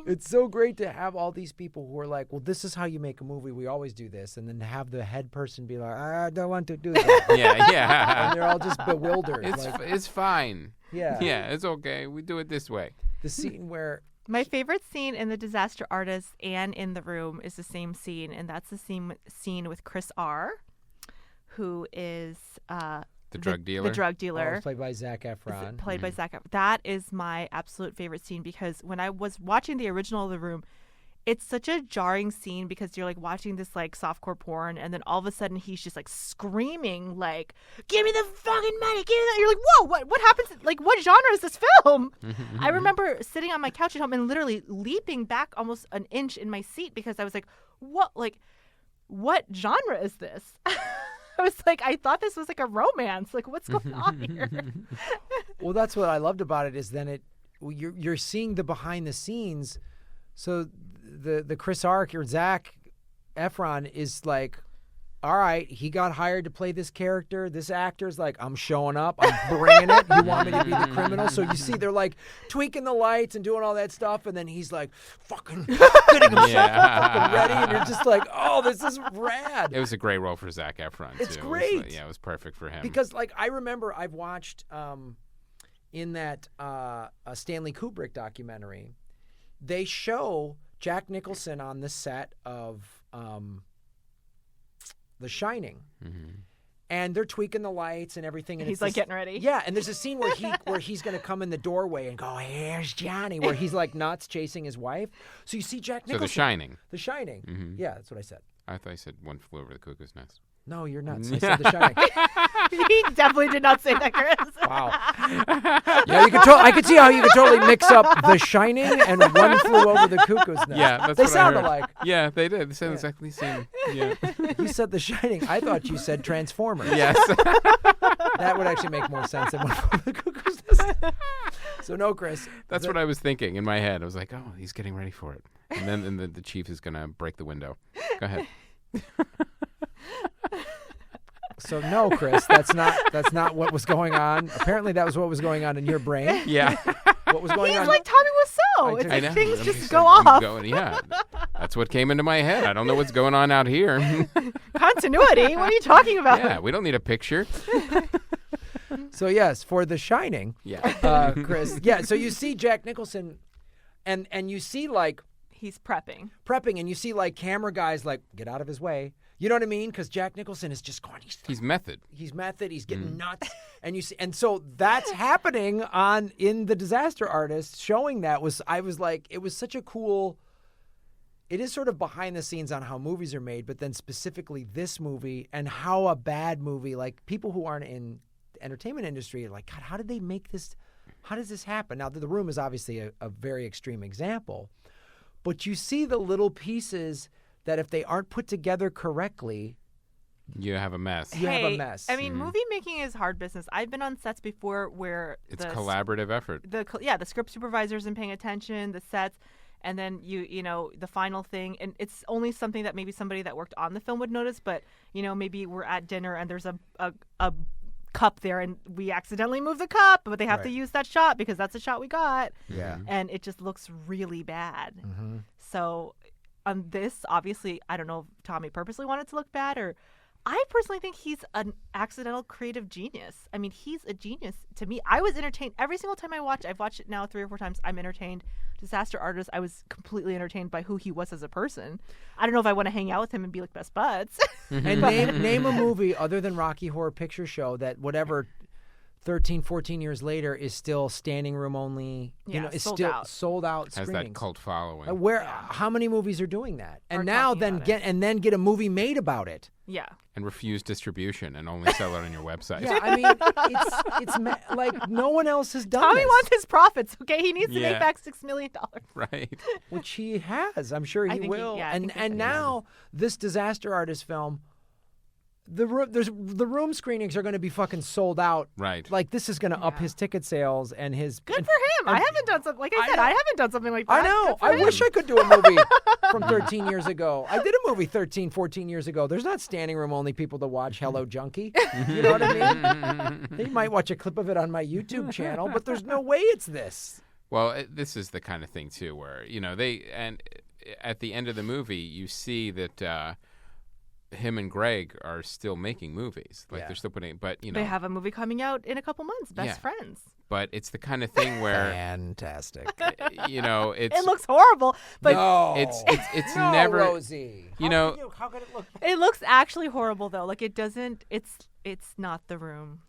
D: It's so great to have all these people who are like, well, this is how you make a movie. We always do this. And then have the head person be like, I don't want to do that.
B: Yeah.
D: And they're all just bewildered.
B: It's fine.
D: Yeah.
B: Yeah, it's okay. We do it this way.
D: The scene where
E: My favorite scene in The Disaster Artist and in The Room is the same scene, and that's the scene with Chris R., who is
B: The drug dealer.
E: The drug
D: oh,
E: dealer.
D: it's played by Zac Efron.
E: Played by Zac Efron. That is my absolute favorite scene, because when I was watching the original of The Room, it's such a jarring scene because you're like watching this like softcore porn, and then all of a sudden he's just like screaming like, "Give me the fucking money! Give me that!" You're like, "Whoa! What happens? Like, what genre is this film?" I remember sitting on my couch at home and literally leaping back almost an inch in my seat because I was like, "What? Like, what genre is this?" I was like, I thought this was like a romance. Like, what's going on here?
D: Well, that's what I loved about it is then you're seeing the behind the scenes. So the Chris Ark or Zac Efron is like, all right, he got hired to play this character. This actor's like, I'm showing up. I'm bringing it. You want me to be the criminal? So you see they're like tweaking the lights and doing all that stuff. And then he's like fucking getting himself fucking ready. And you're just like, oh, this is rad.
B: It was a great role for Zac Efron, too.
D: It's great.
B: It was perfect for him.
D: Because like I remember I've watched in that Stanley Kubrick documentary, they show Jack Nicholson on the set of The Shining, and they're tweaking the lights and everything. And
E: He's like getting ready.
D: Yeah, and there's a scene where he's going to come in the doorway and go, "Here's Johnny," where he's like nuts chasing his wife. So you see Jack Nicholson.
B: So The Shining.
D: The Shining. Yeah, that's what I said.
B: I thought you said One Flew Over the Cuckoo's Nest.
D: No, you're nuts. I said The Shining.
E: He definitely did not say that, Chris.
D: Wow. Yeah, I could see how you could totally mix up The Shining and One Flew Over the Cuckoo's Nest.
B: Yeah, that's
D: they
B: what
D: sound
B: I heard.
D: alike.
B: Yeah, they did. They sound exactly the same. Yeah.
D: You said The Shining. I thought you said Transformers.
B: Yes.
D: That would actually make more sense than One Flew Over the Cuckoo's Nest. So no, Chris.
B: That's what I was thinking in my head. I was like, oh, he's getting ready for it. And then the chief is going to break the window. Go ahead.
D: So no, Chris, that's not what was going on. Apparently, that was what was going on in your brain.
B: Yeah.
D: What was going
E: He's
D: on?
E: like Tommy Wiseau. It's
B: I
E: like
B: know.
E: things
B: I'm
E: just
B: saying,
E: go
B: I'm
E: off.
B: yeah. That's what came into my head. I don't know what's going on out here.
E: Continuity? What are you talking about?
B: Yeah, we don't need a picture.
D: So yes, for The Shining,
B: Yeah.
D: Chris. Yeah. So you see Jack Nicholson, and you see like
E: He's prepping.
D: and you see like camera guys like get out of his way. You know what I mean? Because Jack Nicholson is just going.
B: He's method.
D: He's method. He's getting nuts, and you see, and so that's happening in the Disaster Artist. Showing that I was like, it was such a cool. It is sort of behind the scenes on how movies are made, but then specifically this movie and how a bad movie, like people who aren't in the entertainment industry, are like, God, how did they make this? How does this happen? Now, The Room is obviously a very extreme example, but you see the little pieces that if they aren't put together correctly,
B: You have a mess.
D: you have a mess.
E: I mean, movie making is hard business. I've been on sets before where
B: It's collaborative effort.
E: the script supervisor isn't paying attention, the sets, and then you know the final thing, and it's only something that maybe somebody that worked on the film would notice. But you know, maybe we're at dinner and there's a cup there, and we accidentally move the cup, but they have to use that shot because that's the shot we got.
D: Yeah.
E: And it just looks really bad. So on this, obviously, I don't know if Tommy purposely wanted to look bad, or I personally think he's an accidental creative genius. I mean, he's a genius to me. I was entertained every single time I watch. I've watched it now 3 or 4 times. I'm entertained. Disaster Artist, I was completely entertained by who he was as a person. I don't know if I want to hang out with him and be like best buds.
D: And name a movie other than Rocky Horror Picture Show that whatever 13, 14 years later is still standing room only.
E: Yeah,
D: is
E: sold
D: still
E: out.
D: sold out
B: Has
D: screenings.
B: that cult following.
D: How many movies are doing that? And
E: Are
D: now
E: talking
D: then
E: about
D: get a movie made about it.
E: Yeah.
B: And refuse distribution and only sell it on your website.
D: Yeah, I mean like no one else has done
E: Tommy
D: this,
E: wants his profits, okay? He needs to
B: Yeah.
E: make back $6 million.
B: Right.
D: which he has. I'm sure
E: I
D: he
E: think he-
D: will.
E: yeah, I think he
D: and
E: will.
D: now this Disaster Artist film, the room screenings are going to be fucking sold out.
B: Right.
D: Like this is going to up his ticket sales and his.
E: Good for him. I haven't done something like I said. I haven't done something like that.
D: I know.
E: Good for
D: I
E: him.
D: wish I could do a movie from 13 years ago. I did a movie 13, 14 years ago. There's not standing room only people to watch Hello Junkie. You know what I mean? They might watch a clip of it on my YouTube channel, but there's no way it's this.
B: Well, this is the kind of thing, too, where, and at the end of the movie, you see that him and Greg are still making movies. Like, they're still putting, but,
E: They have a movie coming out in a couple months. Best Friends.
B: But it's the kind of thing where,
D: Fantastic.
B: it's.
E: It looks horrible, but
D: No.
B: It's
D: No,
B: never.
D: Rosie. How could it look?
E: it looks actually horrible though. Like it doesn't. It's not The Room.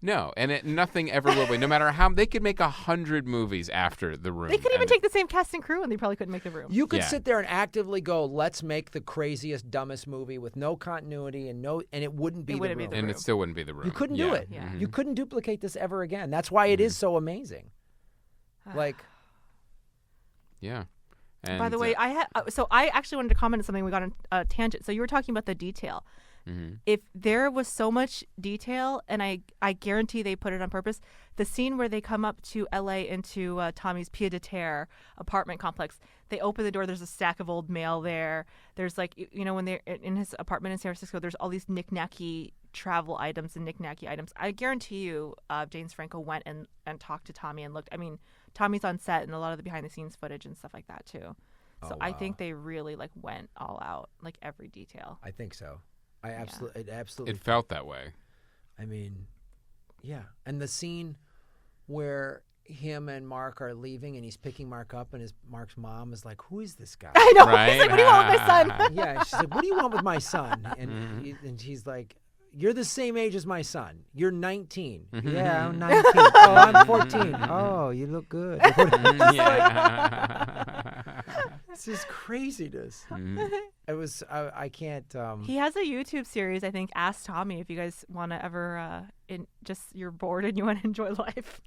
B: No, and nothing ever will be. No matter how they could make 100 movies after The Room.
E: They could even
B: and
E: take the same cast and crew, and they probably couldn't make The Room.
D: You could
B: Yeah.
D: sit there and actively go, let's make the craziest, dumbest movie with no continuity and it wouldn't be
E: It wouldn't
D: the
E: be
D: room.
E: The
B: and
E: Room.
B: it still wouldn't be The Room.
D: You couldn't
B: Yeah.
D: do it.
E: Yeah.
D: You couldn't duplicate this ever again. That's why it is so amazing. Like,
B: Yeah. And,
E: By the way, I actually wanted to comment on something. We got on a tangent. So you were talking about the detail. if there was so much detail, and I guarantee they put it on purpose, the scene where they come up to L.A. into Tommy's pied-à-terre apartment complex, they open the door, there's a stack of old mail there. There's like, when they're in his apartment in San Francisco, there's all these knick-knacky travel items and knick-knacky items. I guarantee you James Franco went and talked to Tommy and looked. I mean, Tommy's on set and a lot of the behind-the-scenes footage and stuff like that too. So I think they really like went all out, like every detail.
D: I think so. It
B: It felt that way.
D: I mean, yeah. And the scene where him and Mark are leaving and he's picking Mark up and Mark's mom is like, who is this guy?
E: I know.
B: Right?
E: He's like, what do you want with my son?
D: Yeah. She's like, what do you want with my son? And he's like, you're the same age as my son. You're 19. Yeah, I'm 19. Oh, I'm 14. Oh, you look good. This is craziness. It was. I can't.
E: He has a YouTube series, I think. Ask Tommy if you guys want to ever, you're bored and you want to enjoy life.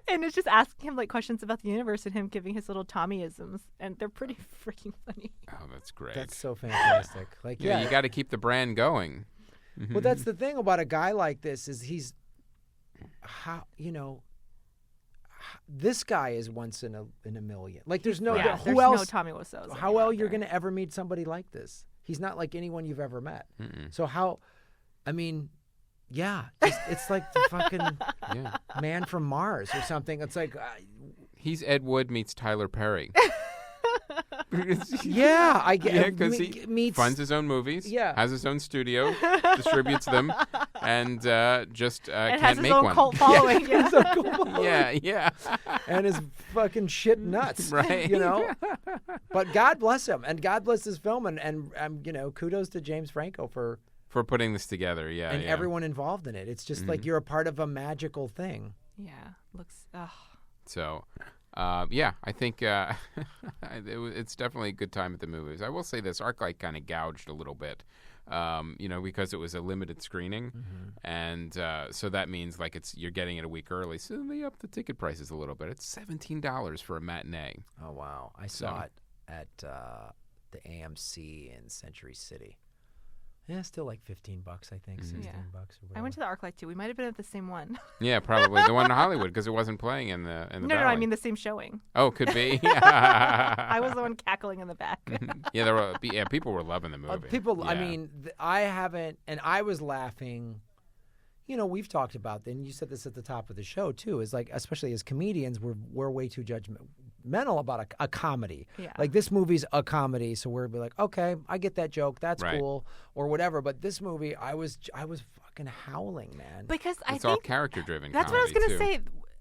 E: And it's just asking him like questions about the universe and him giving his little Tommyisms, and they're pretty freaking funny.
B: Oh, that's great.
D: That's so fantastic. Like,
B: yeah, you got to keep the brand going.
D: Well, that's the thing about a guy like this is this guy is once in a million. Like there's no who else?
E: No Tommy Wiseau's.
D: How else you're going to ever meet somebody like this? He's not like anyone you've ever met. So how? I mean, it's like the fucking man from Mars or something. It's like
B: he's Ed Wood meets Tyler Perry.
D: I get
B: because he funds his own movies, has his own studio, distributes them, and just
E: and
B: can't
E: has his
B: make
E: own
B: one.
E: cult following.
B: Yeah.
D: And his fucking shit nuts,
B: right?
D: But God bless him, and God bless his film, and kudos to James Franco for
B: putting this together, and
D: everyone involved in it. It's just like you're a part of a magical thing.
E: Yeah, looks.
B: So. I think it's definitely a good time at the movies. I will say this, ArcLight kind of gouged a little bit, because it was a limited screening, and so that means like you're getting it a week early, so they upped the ticket prices a little bit. It's $17 for a matinee.
D: Oh wow! I saw it at the AMC in Century City. Yeah, still like $15, I think, $16 or whatever.
E: I went to the ArcLight too. We might have been at the same one.
B: Yeah, probably the one in Hollywood because it wasn't playing in the.
E: No, I mean the same showing.
B: Oh, could be.
E: I was the one cackling in the back.
B: People were loving the movie.
D: I mean, I haven't, and I was laughing. We've talked about, and you said this at the top of the show too, is like, especially as comedians, we're way too judgmental about a comedy.
E: Yeah.
D: Like this movie's a comedy, so we're be like, okay, I get that joke, that's
B: right.
D: cool, or whatever. But this movie, I was fucking howling, man.
E: Because
B: it's all character driven.
E: That's what I was gonna say.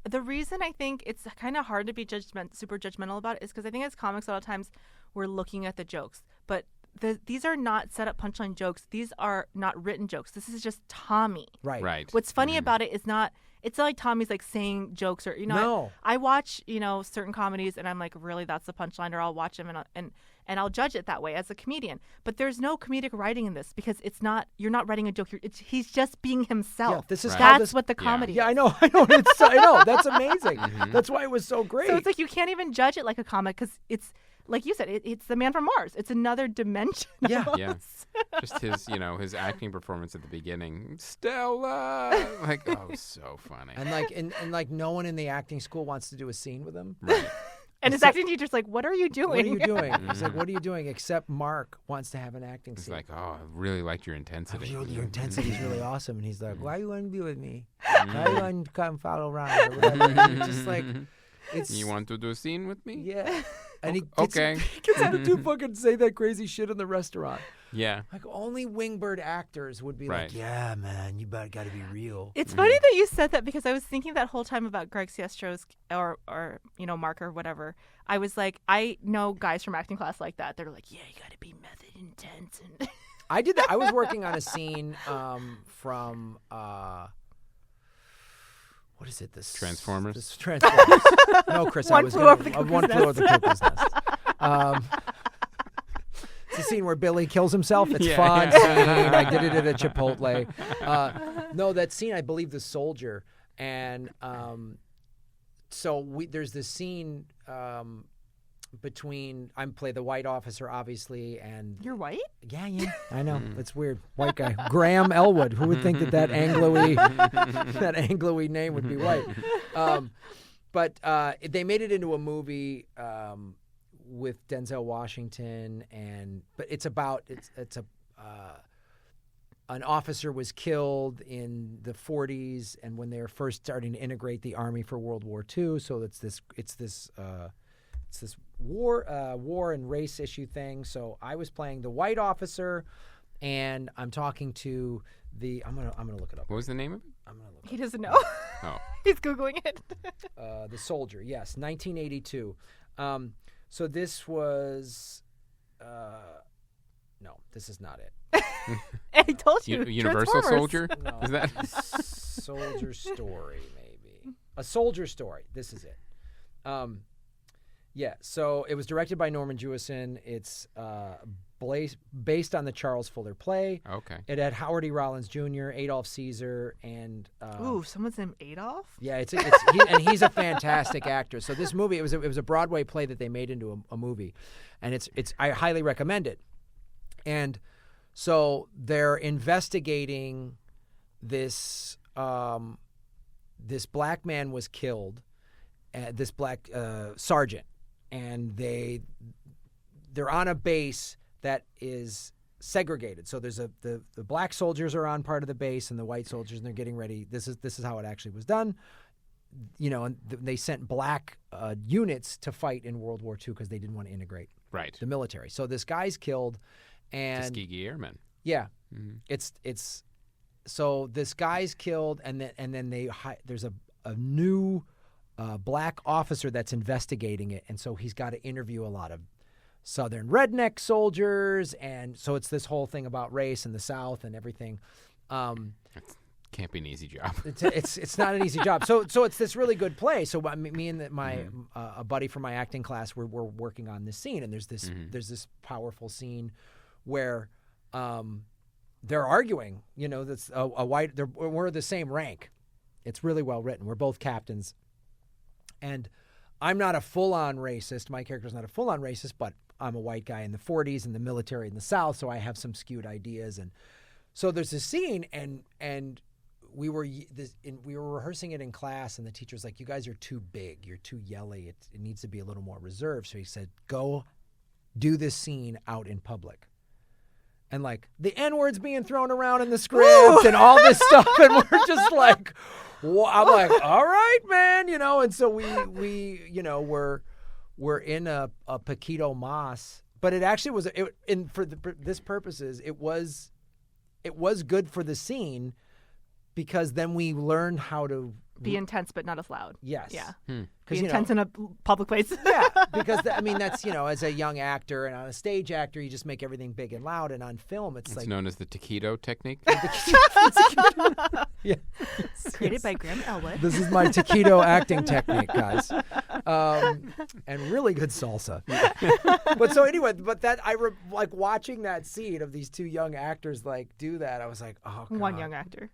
E: The reason I think it's kind of hard to be super judgmental about it is because I think as comics a lot of times we're looking at the jokes, but these are not set up punchline jokes. These are not written jokes. This is just Tommy.
B: Right.
E: What's funny about it is it's not like Tommy's like saying jokes or
D: No.
E: I watch certain comedies and I'm like, really, that's the punchline, or I'll watch them and I'll judge it that way as a comedian. But there's no comedic writing in this because you're not writing a joke. He's just being himself.
D: Yeah, this is
E: that's what the comedy is.
D: Yeah, I know. I know. That's amazing. That's why it was so great.
E: So it's like you can't even judge it like a comic because it's. Like you said, it's the man from Mars. It's another dimension.
D: Yeah.
B: Just his acting performance at the beginning, Stella. Like, so funny.
D: And like no one in the acting school wants to do a scene with him.
B: Right.
E: And his acting teacher's like, "What are you doing?
D: What are you doing?" He's like, "What are you doing?" Except Mark wants to have an acting scene.
B: He's like, "Oh, I really liked your intensity.
D: Your intensity is really awesome." And he's like, "Why you want to be with me? Why you want to come follow around?" Or whatever. And it's just like,
B: you want to do a scene with me?
D: Yeah. And he gets out to fucking say that crazy shit in the restaurant.
B: Yeah.
D: Like only Wingbird actors would be like, yeah, man, you got to be real.
E: It's funny that you said that because I was thinking that whole time about Greg Siestro's or Mark or whatever. I was like, I know guys from acting class like that. They're like, yeah, you got to be method intense. And
D: I did that. I was working on a scene from what is it?
B: Transformers?
D: Transformers. No, Chris,
E: One Flew Over the
D: Cuckoo's Nest. It's a scene where Billy kills himself. It's fun. Scene. I did it at a Chipotle. No, that scene, I believe the soldier. And so there's this scene between I play the white officer, obviously, and
E: You're white?
D: yeah, I know it's weird. White guy, Graham Elwood. Who would think that Anglo-y name would be white? But they made it into a movie with Denzel Washington, but it's an officer was killed in the 40s, and when they were first starting to integrate the army for World War II, so it's this war and race issue thing. So I was playing the white officer, and I'm talking to I'm gonna look it up.
B: What was the name of it?
D: I'm gonna look.
E: He doesn't know.
B: Oh.
E: He's Googling it.
D: The soldier, yes, 1982. So this was no, this is not it.
E: I told you.
B: Universal
E: Transformers.
B: Soldier?
D: No,
B: Is that?
D: Soldier Story, maybe. A Soldier Story. This is it. Yeah, so it was directed by Norman Jewison. It's based on the Charles Fuller play.
B: Okay.
D: It had Howard E. Rollins Jr., Adolph Caesar, and
E: Ooh, someone's named Adolf?
D: yeah, and he's a fantastic actor. So this movie, it was a Broadway play that they made into a movie, and I highly recommend it. And so they're investigating this. This black man was killed. This black sergeant, and they're on a base that is segregated. So there's the black soldiers are on part of the base, and the white soldiers, and they're getting ready. This is how it actually was done. And they sent black units to fight in World War II because they didn't want to integrate
B: Right.
D: the military. So this guy's killed, and
B: Tuskegee Airmen.
D: yeah, it's so this guy's killed, and then there's a new black officer that's investigating it, and so he's got to interview a lot of Southern redneck soldiers, and so it's this whole thing about race in the South and everything.
B: Can't be an easy job.
D: It's not an easy job. So it's this really good play. So me and a buddy from my acting class, we're working on this scene, and there's this powerful scene where they're arguing. That's a white. We're the same rank. It's really well written. We're both captains, and I'm not a full-on racist. My character's not a full-on racist, but I'm a white guy in the 40s in the military in the South, so I have some skewed ideas. And so there's this scene, and we were rehearsing it in class, and the teacher's like, "You guys are too big. You're too yelly. It needs to be a little more reserved." So he said, "Go do this scene out in public." And like the N-word's being thrown around in the script and all this stuff, and we're just like, I'm like, all right, man, And so we we're in a Paquito Mas, but it actually was this purposes it was good for the scene because then we learned how to
E: Be intense, but not as loud.
D: Yes.
E: Yeah.
D: Because
E: Be intense in a public place.
D: yeah, because that's as a young actor and on a stage actor, you just make everything big and loud, and on film, it's like
B: known as the taquito technique.
D: yeah.
E: Created by Graham Elwood.
D: This is my taquito acting technique, guys, and really good salsa. But so anyway, like watching that scene of these two young actors like do that. I was like, oh, God.
E: One young actor.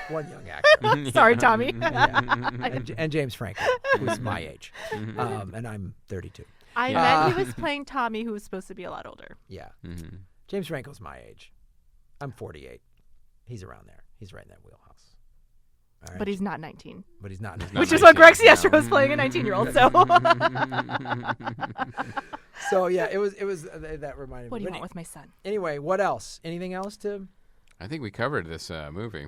D: One young actor.
E: Sorry, Tommy.
D: and James Franco, who's my age, and I'm 32.
E: I meant he was playing Tommy, who was supposed to be a lot older.
D: Yeah. Mm-hmm. James Franco's my age. I'm 48. He's around there. He's right in that wheelhouse. All right.
E: But he's not 19.
D: But he's not.
E: Which is what Greg Siestro was playing a 19-year-old. So.
D: So yeah, it was that reminded me.
E: What do you want with my son?
D: Anyway, what else? Anything else to?
B: I think we covered this movie.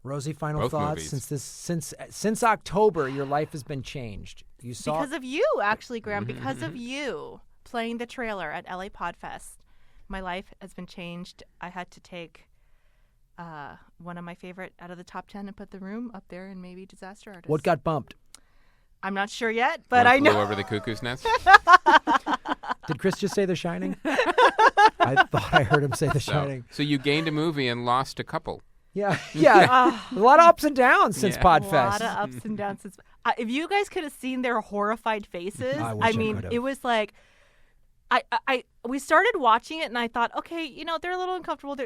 D: Rosie, final
B: Both
D: thoughts
B: movies.
D: since October, your life has been changed. You saw
E: because of you, actually, Graham. Because of you playing the trailer at LA Podfest, my life has been changed. I had to take one of my favorite out of the top 10 and put The Room up there, and maybe Disaster Artist.
D: What got bumped?
E: I'm not sure yet, but
B: One
E: I know.
B: Flew Over the Cuckoo's Nest.
D: Did Chris just say The Shining? I thought I heard him say The Shining.
B: So you gained a movie and lost a couple.
D: Yeah. A lot of ups and downs since Podfest.
E: A lot of ups and downs. Since, if you guys could have seen their horrified faces,
D: I wish I
E: mean,
D: could've.
E: it was like we started watching it, and I thought, okay, they're a little uncomfortable.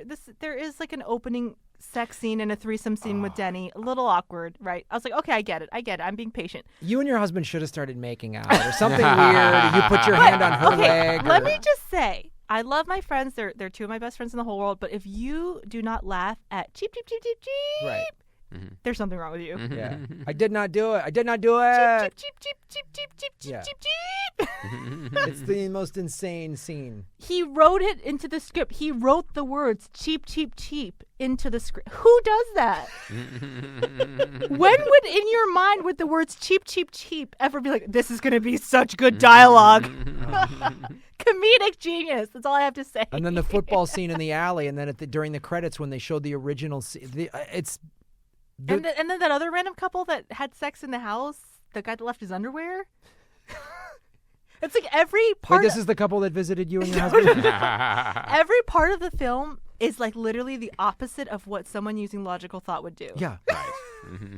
E: There is like an opening sex scene and a threesome scene with Denny, a little awkward, right? I was like, okay, I get it. I'm being patient.
D: You and your husband should have started making out or something weird. You put your hand on her leg.
E: Let me just say, I love my friends. They're two of my best friends in the whole world. But if you do not laugh at cheep, cheep, cheep, cheep, cheep,
D: Right.
E: there's something wrong with you.
D: Yeah. I did not do it. I did not do it.
E: Cheep, cheep, cheep, cheep, cheep, cheep,
D: Yeah.
E: cheep, cheep.
D: It's the most insane scene.
E: He wrote it into the script. He wrote the words cheap, cheap, cheap into the script. Who does that? In your mind would the words cheap, cheap, cheap ever be like, this is going to be such good dialogue? Comedic genius. That's all I have to say.
D: And then the football scene in the alley, and then during the credits when they showed the original
E: and then that other random couple that had sex in the house, the guy that left his underwear. It's like every part.
D: Wait, this is the couple that visited you and your husband?
E: Every part of the film is like literally the opposite of what someone using logical thought would do.
D: Yeah.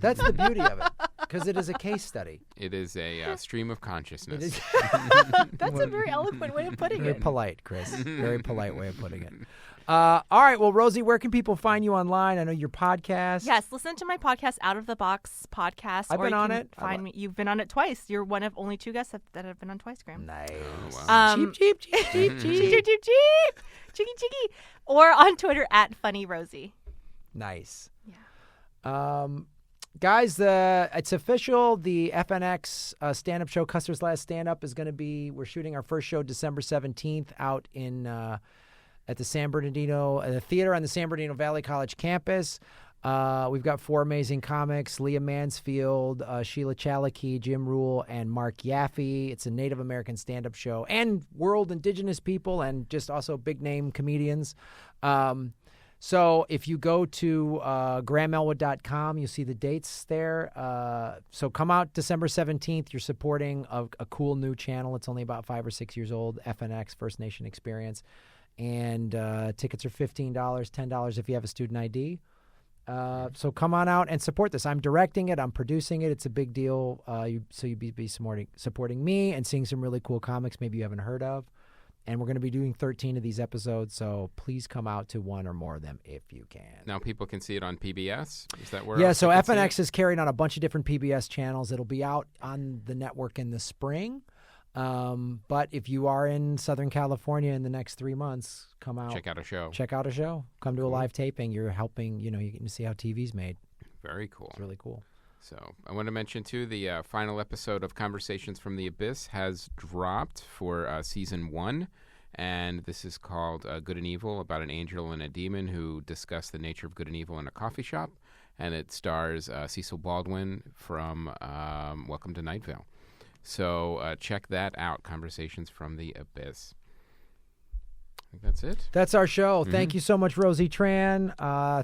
D: That's the beauty of it, because it is a case study.
B: It is a stream of consciousness.
E: That's a very eloquent way of putting
D: Very
E: it.
D: polite, Chris. Very polite way of putting it. All right. Well, Rosie, where can people find you online? I know your podcast.
E: Yes, listen to my podcast, Out of the Box Podcast.
D: I've been on it.
E: Find me. You've been on it twice. You're one of only 2 guests that have been on twice, Graham.
D: Nice.
B: Oh, wow.
D: Cheap, cheap, cheap, cheap, cheap.
E: Cheep, cheep, cheep. Cheeky, cheeky. Or on Twitter at Funny Rosie.
D: Nice.
E: Yeah.
D: Guys, it's official. The FNX stand-up show, Custer's Last Stand-Up, is going to be. We're shooting our first show December 17th out in at the San Bernardino, the theater on the San Bernardino Valley College campus. We've got 4 amazing comics: Leah Mansfield, Sheila Chalikey, Jim Rule, and Mark Yaffe. It's a Native American stand-up show, and world indigenous people, and just also big-name comedians. So if you go to GrahamElwood.com, you'll see the dates there. So come out December 17th. You're supporting a cool new channel. It's only about 5 or 6 years old, FNX, First Nation Experience. And tickets are $15, $10 if you have a student ID. So come on out and support this. I'm directing it. I'm producing it. It's a big deal. So you'd be supporting me and seeing some really cool comics maybe you haven't heard of. And we're going to be doing 13 of these episodes, so please come out to one or more of them if you can.
B: Now people can see it on PBS? Is that where?
D: Yeah,
B: else
D: so
B: they can see
D: FNX
B: it?
D: is carried on a bunch of different PBS channels. It'll be out on the network in the spring. But if you are in Southern California in the next 3 months, come out.
B: Check out a show.
D: Check out a show. Come to a live taping. You're helping, you get to see how TV's made.
B: Very cool.
D: It's really cool.
B: So I want to mention, too, the final episode of Conversations from the Abyss has dropped for Season 1. And this is called Good and Evil, about an angel and a demon who discuss the nature of good and evil in a coffee shop. And it stars Cecil Baldwin from Welcome to Night Vale. So check that out, Conversations from the Abyss. I think that's it.
D: That's our show.
B: Mm-hmm.
D: Thank you so much, Rosie Tran.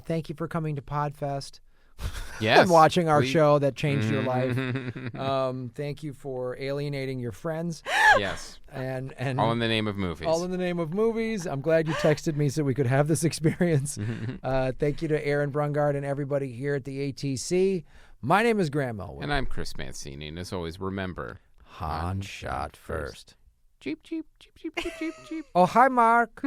D: Thank you for coming to Podfest.
B: Yes.
D: And watching our
B: please.
D: show that changed your life. Thank you for alienating your friends.
B: Yes.
D: And
B: All in the name of movies.
D: all in the name of movies. I'm glad you texted me so we could have this experience. Thank you to Aaron Brungard and everybody here at the ATC. My name is Graham Elwood.
B: And I'm Chris Mancini. And as always, remember,
D: Han shot first.
B: Cheep, cheep, cheep, cheep, cheep, cheep, cheep.
D: Oh, hi, Mark.